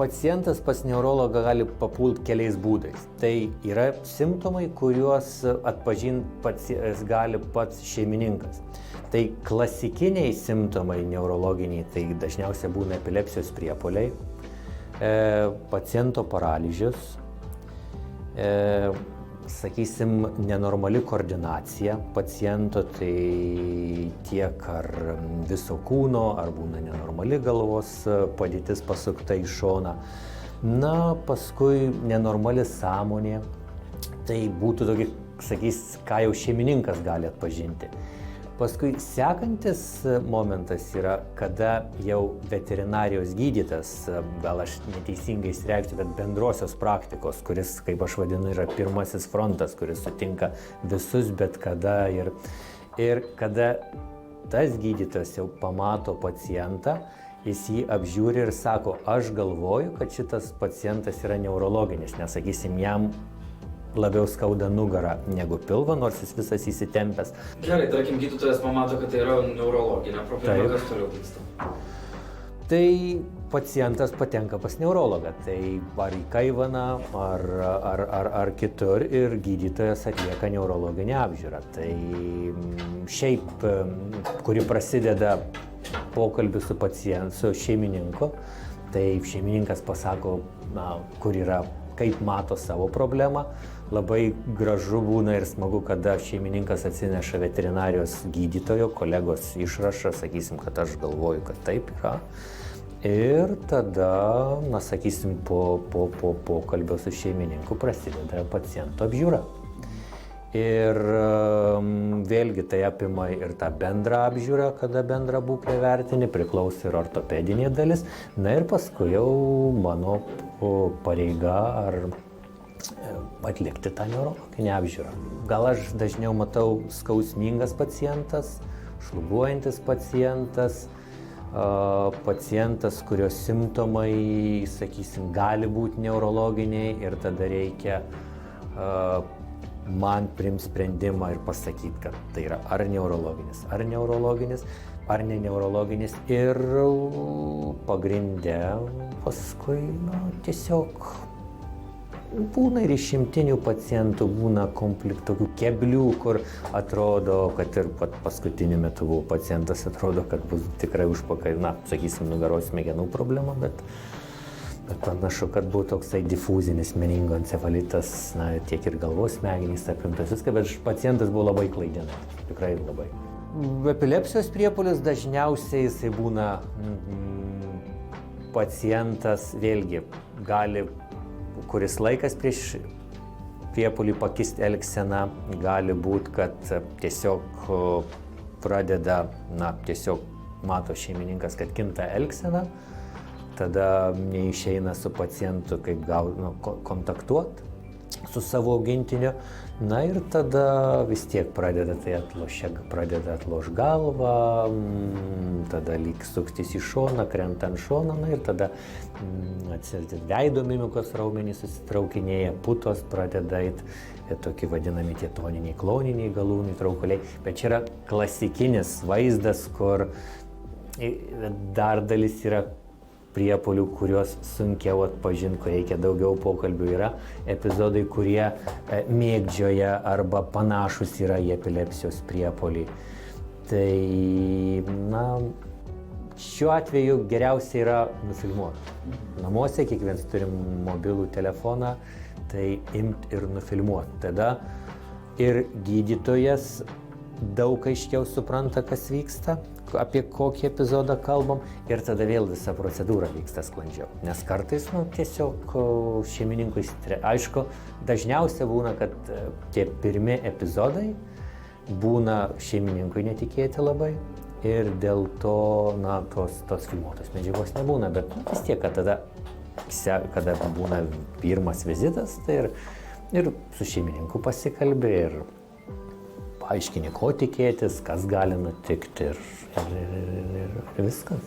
pacientas pas neurologą gali papult keliais būdais. Tai yra simptomai, kuriuos atpažinti gali pats šeimininkas. Tai klasikiniai simptomai neurologiniai, tai dažniausiai būna epilepsijos priepuoliai, paciento paralyžius, sakysim, nenormali koordinacija paciento, tai tiek ar viso kūno, ar būna nenormali galvos padėtis pasukta į šoną. Na, paskui nenormali sąmonė, tai būtų tokie, sakys, ką jau šeimininkas gali atpažinti. Paskui sekantis momentas yra, kada jau veterinarijos gydytojas, gal aš neteisingai išreikščiau, bet bendrosios praktikos, kuris, kaip aš vadinu, yra pirmasis frontas, kuris sutinka visus bet kada ir kada tas gydytojas jau pamato pacientą, jis jį apžiūri ir sako, aš galvoju, kad šitas pacientas yra neurologinis, nes, sakysim, jam labiau skauda nugarą negu pilvą, nors jis visas įsitempęs. Gerai, tarkim, gydytojas pamato, kad tai yra neurologinė problema, kas toliau vyksta? Tai pacientas patenka pas neurologą, tai ar į Kaivaną, ar kitur, ir gydytojas atlieka neurologinę apžiūrą. Tai šiaip, kuri prasideda pokalbis su pacientu, su šeimininku, tai šeimininkas pasako, kur yra, kaip mato savo problemą. Labai gražu būna ir smagu, kada šeimininkas atsineša veterinarijos gydytojo, kolegos išrašą, sakysim, kad aš galvoju, kad taip yra. Ir tada, sakysim, po pokalbio su šeimininku prasideda paciento apžiūra. Ir vėlgi tai apima ir tą bendrą apžiūrą, kada bendrą būklę vertini, priklauso ir ortopedinė dalis. Na ir paskui jau mano pareiga ar atlikti tą neurologinę apžiūrą. Gal aš dažniau matau skausmingas pacientas, šlubuojantis pacientas, pacientas, kurio simptomai, sakysim, gali būti neurologiniai ir tada reikia man priimt sprendimą ir pasakyti, kad tai yra ar neurologinis, ar ne neurologinis. Ir pagrinde paskui, tiesiog būna ir išimtinių pacientų, būna tokių keblių, kur atrodo, kad ir paskutiniu metu buvo pacientas, atrodo, kad bus tikrai užpakalio, sakysim, nugaros smegenų problema, bet panašu, kad buvo toksai difuzinis meningoencefalitas, tiek ir galvos smegenys apimtas viską, bet pacientas buvo labai klaidinantis, tikrai labai. Epilepsijos priepuolis dažniausiai jisai būna pacientas, vėlgi, gali kuris laikas prieš priepuolį pakisti elgseną, gali būti, kad tiesiog pradeda, tiesiog mato šeimininkas, kad kinta elgsena, tada neišeina su pacientu kaip kontaktuoti su savo augintiniu, ir tada vis tiek pradeda atloš galvą, tada lyg suktis į šoną, krenta ant šono, ir tada veido mimikos raumenys susitraukinėja, putos pradeda eiti, tokie vadinami tie toniniai, kloniniai galūniai, traukuliai. Bet čia yra klasikinis vaizdas, kur dar dalis yra priepuolių, kuriuos sunkiau atpažinti, kur reikia daugiau pokalbių, yra epizodai, kurie mėgdžioja arba panašus yra į epilepsijos priepuolį. Tai, šiuo atveju geriausia yra nufilmuoti. Namuose kiekvienas turim mobilų telefoną, tai imt ir nufilmuoti. Tada ir gydytojas daug aiškiau supranta, kas vyksta, apie kokį epizodą kalbam, ir tada vėl visa procedūra vyksta sklandžiau. Nes kartais, tiesiog šeimininkui, aišku, dažniausia būna, kad tie pirmi epizodai būna šeimininkui netikėti labai ir dėl to, tos filmuotos medžiagos nebūna, bet vis tiek, kada būna pirmas vizitas, tai ir su šeimininku pasikalbė ir paaiškini, ko tikėtis, kas gali nutikti ir viskas.